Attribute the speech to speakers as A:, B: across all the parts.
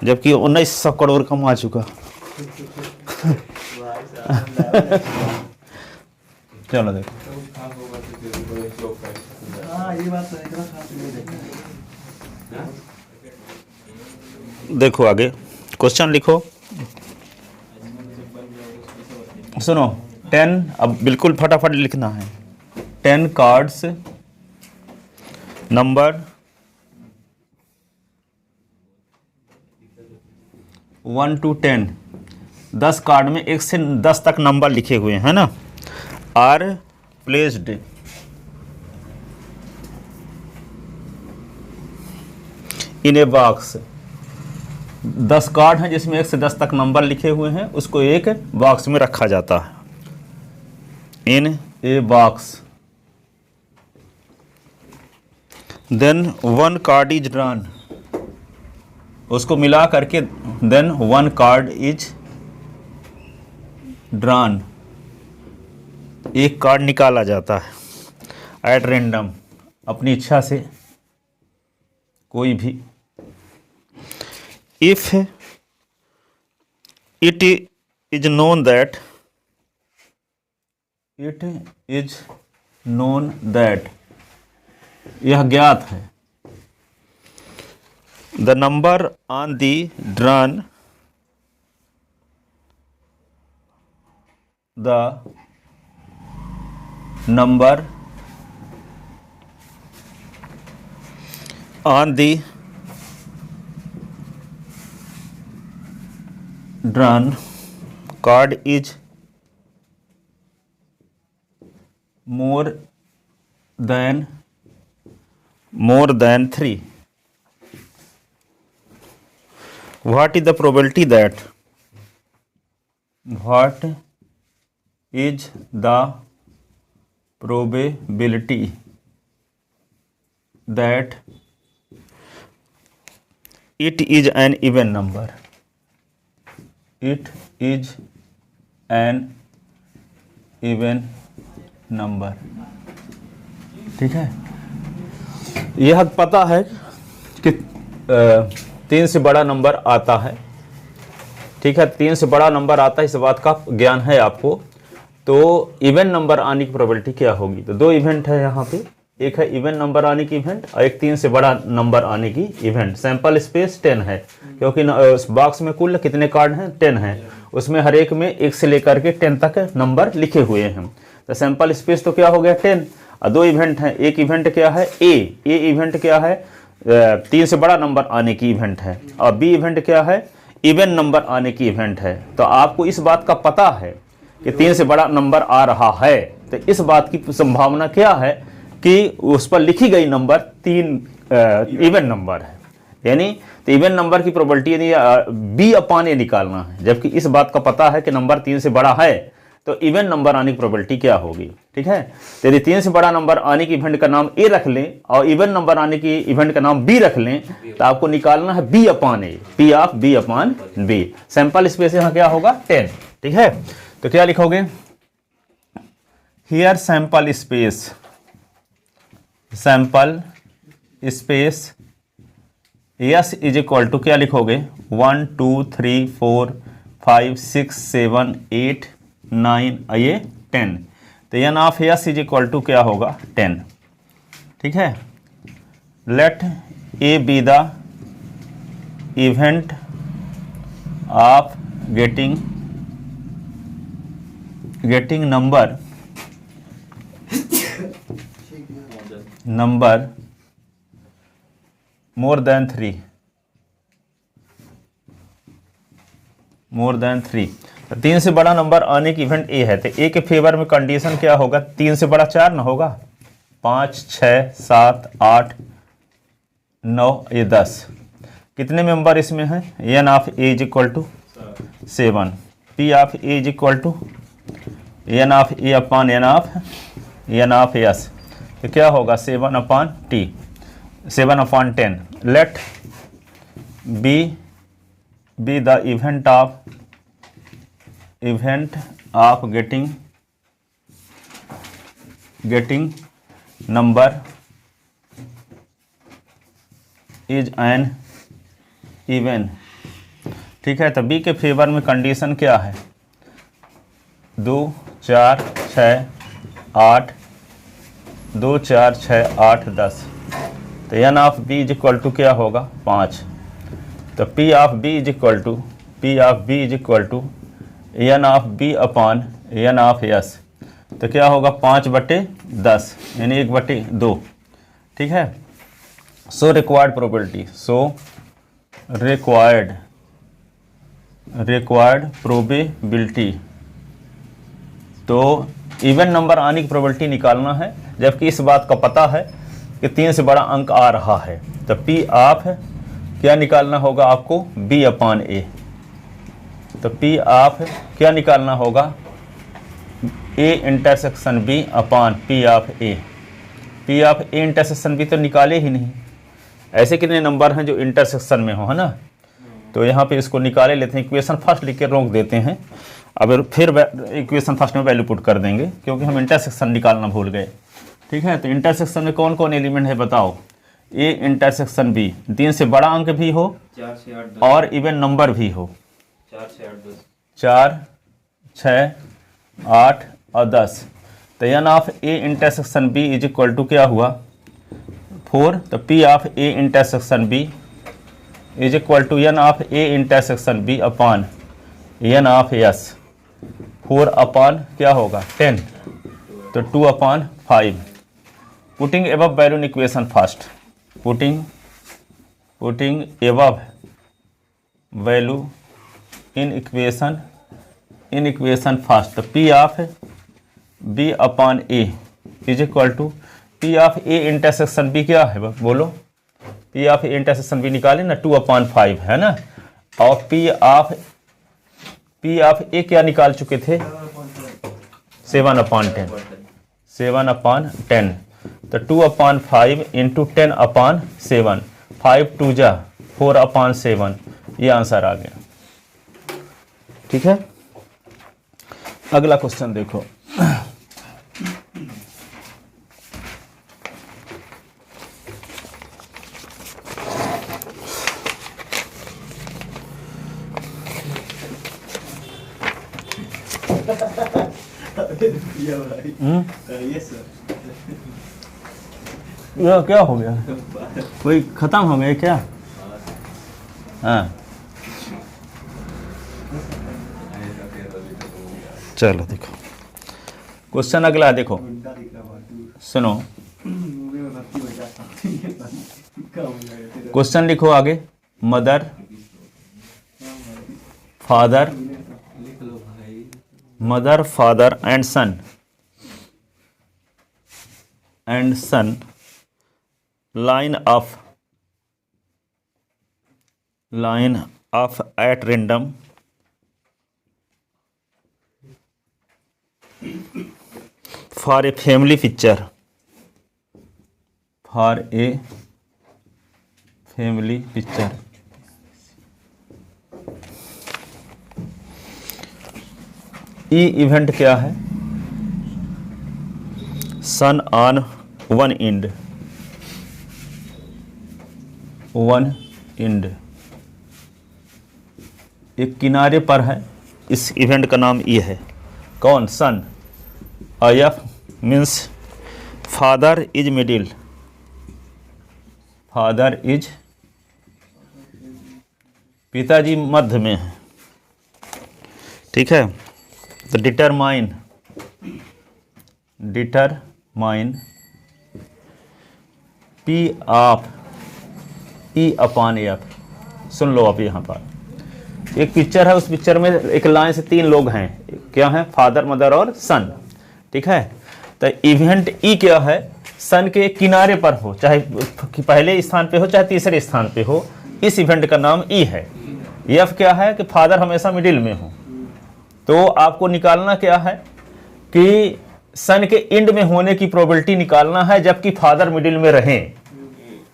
A: जबकि 1900 करोड़ कमा चुका। चलो देखो, देखो आगे क्वेश्चन लिखो। सुनो 10, अब बिल्कुल फटाफट लिखना है। 10 कार्ड्स नंबर 1 to 10, 10 कार्ड में 1 से 10 तक नंबर लिखे हुए हैं ना, are placed in a box. 10 card हैं जिसमें 1 से 10 तक नंबर लिखे हुए हैं, उसको एक बॉक्स में रखा जाता है, in a box. Then 1 card is drawn, उसको मिला करके देन 1 कार्ड इज ड्रॉन, एक कार्ड निकाला जाता है एट रैंडम, अपनी इच्छा से कोई भी। If it is known that, it is known that, यह ज्ञात है, the number on the drawn, the number on the drawn card is more than 3. What is the probability that? What is the probability that it is an even number? It is an even number. ठीक है, यह पता है कि 3 से बड़ा number आता है। ठीक है, 3 से बड़ा नंबर आता है, इस बात का ज्ञान है आपको। तो इवन नंबर आने की प्रोबेबिलिटी क्या होगी? तो 2 इवेंट है यहाँ पे, एक है इवन नंबर आने की इवेंट और एक 3 से बड़ा नंबर आने की इवेंट। सैंपल स्पेस 10 है, क्योंकि उस बॉक्स में कुल कितने कार्ड हैं? 10 हैं। उसमें हर एक में 1 से लेकर के 10 तक नंबर लिखे हुए हैं। तो सैंपल स्पेस तो क्या हो गया? 10। और 2 इवेंट हैं, एक इवेंट क्या है? ए इवेंट क्या है? 3 से बड़ा नंबर आने की इवेंट है, और बी इवेंट क्या है? इवन नंबर आने की इवेंट है। तो आपको इस बात का पता है कि 3 से बड़ा नंबर आ रहा है, तो इस बात की संभावना क्या है कि उस पर लिखी गई नंबर 3 इवन नंबर है। यानी तो इवन नंबर की प्रोबेबिलिटी यदि बी अपान ए निकालना है, जबकि इस बात का पता है कि नंबर 3 से बड़ा है, तो इवन नंबर आने की प्रोबेबिलिटी क्या होगी? ठीक है, तो यदि 3 से बड़ा नंबर आने की इवेंट का नाम ए रख लें और इवन नंबर आने की इवेंट का नाम बी रख लें, तो आपको निकालना है B upon A, P of B upon B. Sample space यहाँ क्या होगा? 10। ठीक है, तो क्या लिखोगे? Here sample space, sample space S is equal to क्या लिखोगे? 1 2 3 4 5 6 7 8 9 ये 10। तो n of S is equal to क्या होगा? 10। ठीक है, let A be the event of getting number more than 3। More than 3, 3 से बड़ा नंबर आने की इवेंट ए है, तो ए के फेवर में कंडीशन क्या होगा? 3 से बड़ा 4 ना होगा? 5 6 7 8 9 ये 10। कितने मेंबर इसमें हैं? N of A is equal to 7, P of A is equal to n of A upon n of S. तो क्या होगा? 7 upon T, 7 upon 10। Let B the event of getting number is an even ठीक है। तो B के favour में condition क्या है, 2 4 6 8, 2 4 6 8 10। तो n of B is equal to क्या होगा, 5। तो P of B is equal to n of B upon n of S. तो क्या होगा, 5/10 यानी 1/2। ठीक है। So required probability, required probability. तो इवन नंबर आने की प्रोबेबिलिटी निकालना है, जबकि इस बात का पता है कि 3 से बड़ा अंक आ रहा है। तो पी ऑफ क्या निकालना होगा आपको, बी अपॉन ए। तो पी ऑफ क्या निकालना होगा, A intersection B upon P of A. P of A intersection B तो निकाले ही नहीं। ऐसे कितने नंबर हैं जो इंटरसेक्शन में हो, है ना। तो यहाँ पे इसको निकाले लेते हैं, इक्वेशन फर्स्ट लिख के रोक देते हैं। अब फिर इक्वेशन फर्स्ट में वैल्यू पुट कर देंगे, क्योंकि हम इंटरसेक्शन निकालना भूल गए। ठीक है। तो इंटरसेक्शन में कौन कौन एलिमेंट है बताओ, ए इंटरसेक्शन बी, 3 से बड़ा अंक भी हो
B: 4 से 8
A: और इवन नंबर भी हो,
B: 4 से 8 10,
A: 4 6 8 और 10। तो n of A intersection B is equal to क्या हुआ, 4। तो P of A intersection B is equal to n of A intersection B upon n of S. 4 upon क्या होगा, 10। तो 2/5। Putting above value in equation first, putting above value in equation first. तो P of B upon A is equal to P of A intersection B क्या है बोलो, P of A intersection B निकाले ना, 2/5 है ना। और पी ऑफ ए क्या निकाल चुके थे, 7/10। तो 2/5 इंटू 10/7, 5 2 जा 4/7, ये आंसर आ गया। ठीक है। अगला क्वेश्चन देखो, ये क्या हो गया, कोई खत्म हो गया क्या। हाँ चलो देखो क्वेश्चन अगला देखो, सुनो क्वेश्चन लिखो आगे। Mother father and son line of at random for a family picture, E event क्या है, सन ऑन वन एंड, एक किनारे पर है, इस इवेंट का नाम ये है। कौन, son. F means father is middle, पिताजी मध्य में है। ठीक है। तो determine P of E upon F. सुन लो आप, यहाँ पर एक पिक्चर है, उस पिक्चर में एक लाइन से 3 लोग हैं, क्या हैं, फादर मदर और सन। ठीक है। तो इवेंट ई क्या है, सन के किनारे पर हो, चाहे पहले स्थान पे हो चाहे तीसरे स्थान पे हो, इस इवेंट का नाम ई है। एफ क्या है कि फादर हमेशा मिडिल में हो। तो आपको निकालना क्या है कि सन के एंड में होने की प्रोबेबिलिटी निकालना है, जबकि फादर मिडिल में रहें।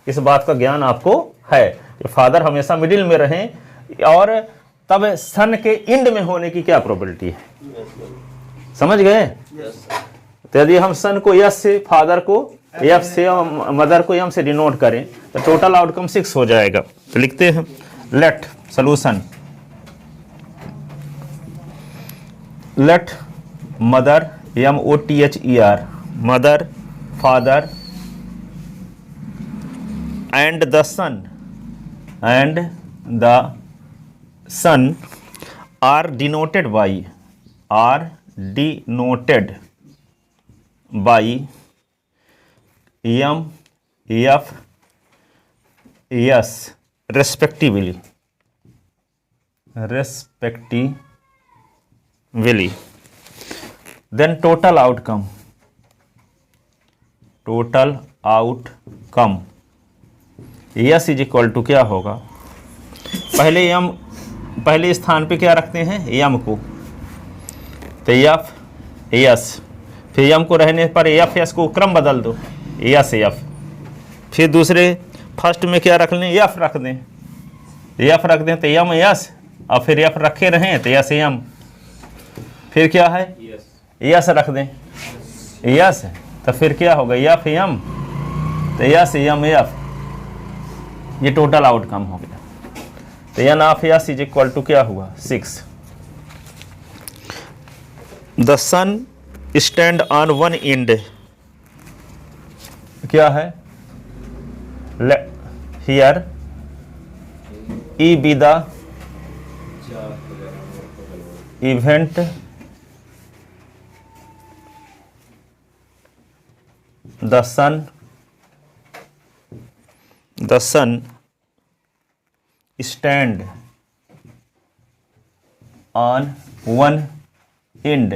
A: इस बात का ज्ञान आपको है कि फादर हमेशा मिडिल में रहें, और तब सन के एंड में होने की क्या प्रोबेबिलिटी है, समझ गए। तो यदि हम सन को यस से, फादर को एफ से और मदर को एम से डिनोट करें, तो टोटल आउटकम 6 हो जाएगा। तो लिखते हैं, let solution let mother MOTHER mother father and the son are denoted by M, F, S respectively. Then total outcome S is equal to क्या होगा, पहले स्थान पे क्या रखते हैं M को, तो F S, फिर M को रहने पर F S को क्रम बदल दो S F, फिर दूसरे फर्स्ट में क्या रख लें F रख दें, F रख दें तो M S, और फिर F रखे रहें तो S M, फिर क्या है S रख दें S, तो फिर क्या होगा F M, तो S M F, ये टोटल आउटकम हो गया। तो N of S is equal to क्या हुआ 6। The son stand on one end, क्या है here E be the event the son stand on one end,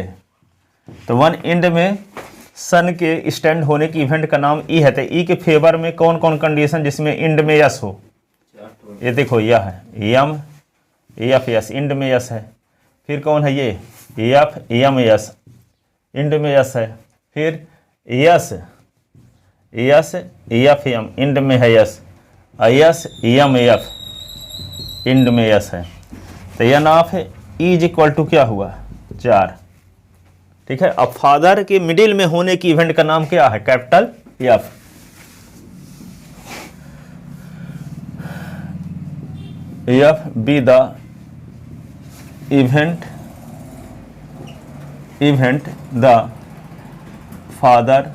A: तो वन एंड में सन के स्टैंड होने की इवेंट का नाम ई है। तो ई के फेवर में कौन कौन कंडीशन जिसमें एंड में यस हो, ये देखो यह है एम एफ यस, एंड में यस है। फिर कौन है ये एफ एम यस, एंड में यस है। फिर यस एफ एम, एंड में है S, S M F, end में यस है। तो n of E is equal to क्या हुआ 4, ठीक है। अब फादर के मिडिल में होने की इवेंट का नाम क्या है capital F. F B the event the father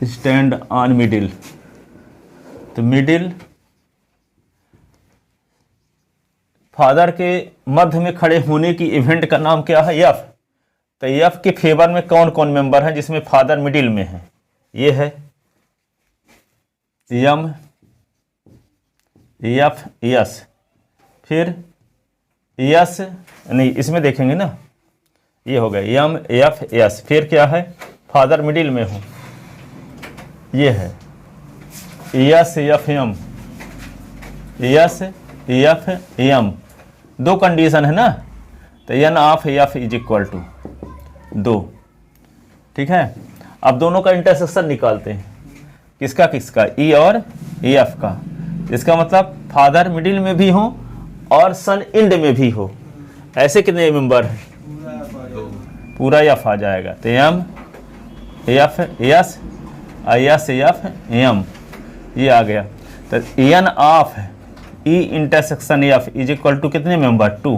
A: stand on middle, तो मिडिल फादर के मध्य में खड़े होने की इवेंट का नाम क्या है एफ। तो एफ के फेवर में कौन कौन मेंबर हैं जिसमें फादर मिडिल में है, ये है एम एफ एस, फिर एस नहीं इसमें देखेंगे ना, ये हो गया एम एफ एस। फिर क्या है फादर मिडिल में हो, ये है S F M, S F M, दो कंडीशन है ना। तो n of F is equal to 2, ठीक है। अब दोनों का इंटरसेक्शन निकालते हैं, किसका किसका, ई और एफ का। इसका मतलब फादर मिडिल में भी हो और सन एंड में भी हो। ऐसे कितने मेंबर हैं, पूरा एफ आ जाएगा। तो M F S S F M, ये आ गया। तो n of E intersection F is equal to कितने मेंबर 2।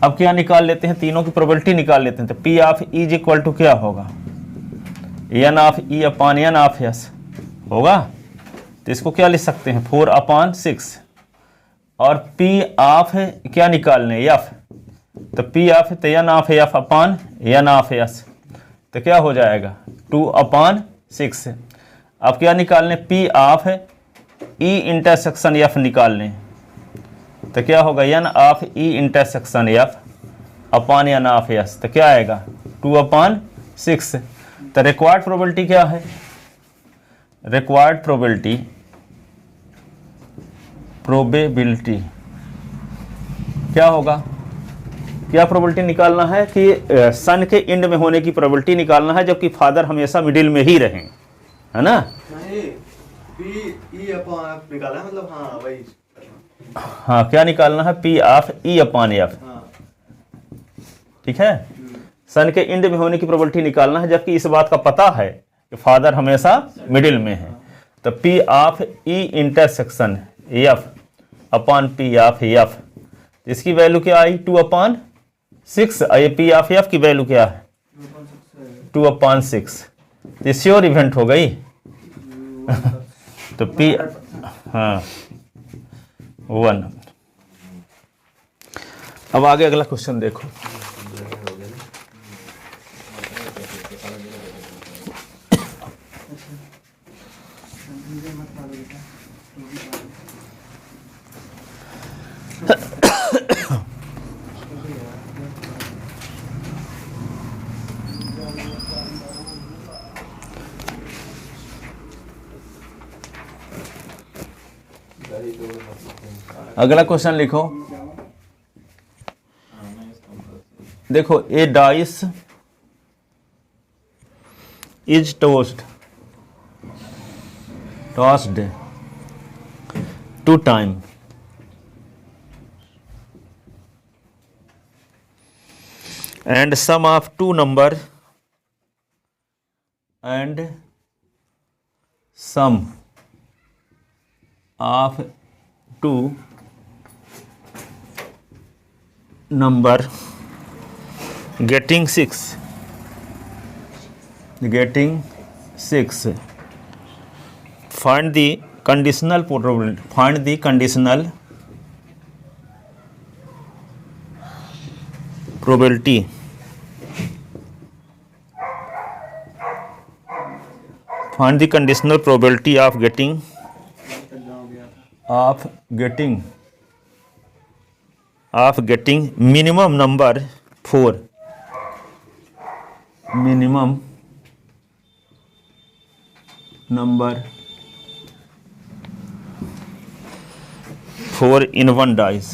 A: अब क्या निकाल लेते हैं, तीनों की प्रोबेबिलिटी निकाल लेते हैं। तो P of E is equal to क्या होगा n of E upon n of S होगा। तो इसको क्या लिख सकते हैं 4/6। और पी ऑफ क्या निकालने एफ, तो पी ऑफ तो n of F upon n of S, तो क्या हो जाएगा 2/6। अब क्या निकालने P of E intersection F निकालने, तो क्या होगा n of E intersection F upon n of S, तो क्या आएगा 2/6। तो रिक्वायर्ड प्रोबेबिलिटी क्या है, रिक्वायर्ड प्रोबेबिलिटी क्या होगा, क्या प्रोबेबिलिटी निकालना है कि सन के एंड में होने की प्रोबेबिलिटी निकालना है, जबकि फादर हमेशा मिडिल में ही रहें, है ना।
C: निकाला है मतलब, हाँ वही,
A: हाँ क्या निकालना है P of E upon F, ठीक है। सन के एंड में होने की प्रोबेबिलिटी निकालना है, जबकि इस बात का पता है कि फादर हमेशा मिडिल में है। तो P of E intersection F upon P of F इसकी वैल्यू क्या आई 2/6। ये पी ऑफ एफ की वैल्यू क्या है 2/6। तो श्योर इवेंट हो गई। तो पी हाँ 1। अब आगे अगला क्वेश्चन देखो। अगला क्वेश्चन लिखो। देखो a dice is tossed two time and sum of two number and sum of two number getting 6 find the conditional probability find the conditional probability find the conditional probability of getting minimum number 4 minimum number 4 in one dice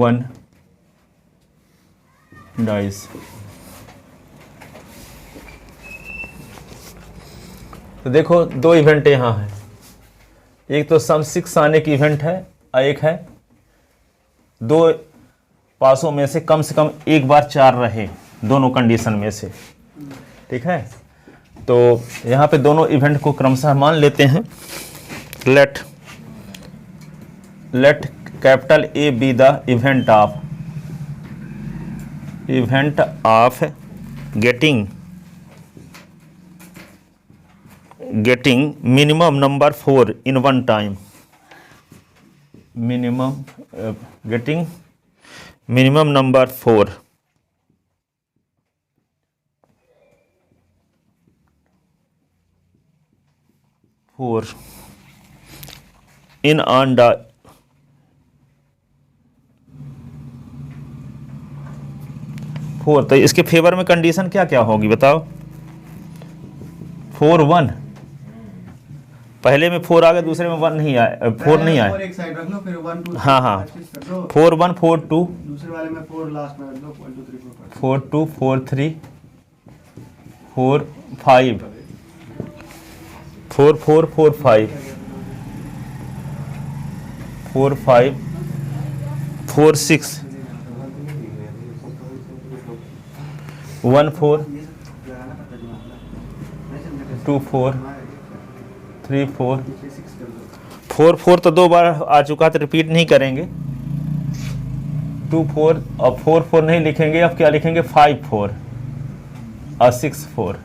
A: one dice। तो देखो दो event यहाँ है, एक तो सम 6 आने की event है और एक है दो पासों में से कम एक बार 4 रहे, दोनों कंडीशन में से। ठीक है, तो यहाँ पे दोनों इवेंट को क्रमशः मान लेते हैं। Let capital A be the event of getting minimum number 4 in one time getting minimum number 4 in on the 4। तो इसके फेवर में कंडीशन क्या क्या होगी बताओ। 4 1 पहले में 4 आ गया, दूसरे में 1 नहीं आया, 4 नहीं आया।
C: एक साइड रख लो, फिर 1 2
A: हाँ 4 1 4 2
C: दूसरे वाले में 4 लास्ट में रख लो, 1 2 3
A: 4 2 4 3 4 5 4 4 4 5 4 5 4 6 1 4 2 4 3 4 4 4 तो 2 बार आ चुका, तो रिपीट नहीं करेंगे। 2 4 अब 4 4 नहीं लिखेंगे, अब क्या लिखेंगे 5 4 और 6 4।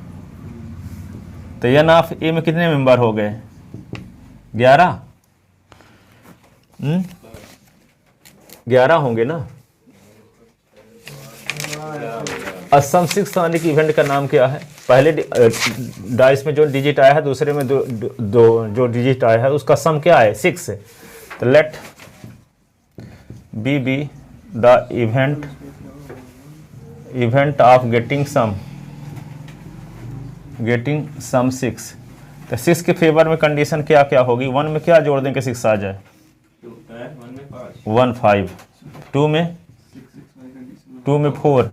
A: तो एन ऑफ ए में कितने मेंबर हो गए 11 11 होंगे ना। असम 6 आने की इवेंट का नाम क्या है। पहले डाइस में जो डिजिट आया है, दूसरे में दो जो डिजिट आया है उसका सम क्या है 6 है। तो let B the event of getting sum 6। तो 6 के फेवर में कंडीशन क्या क्या होगी। 1 में क्या जोड़ दें कि 6 आ जाए 1 5, 2 में 4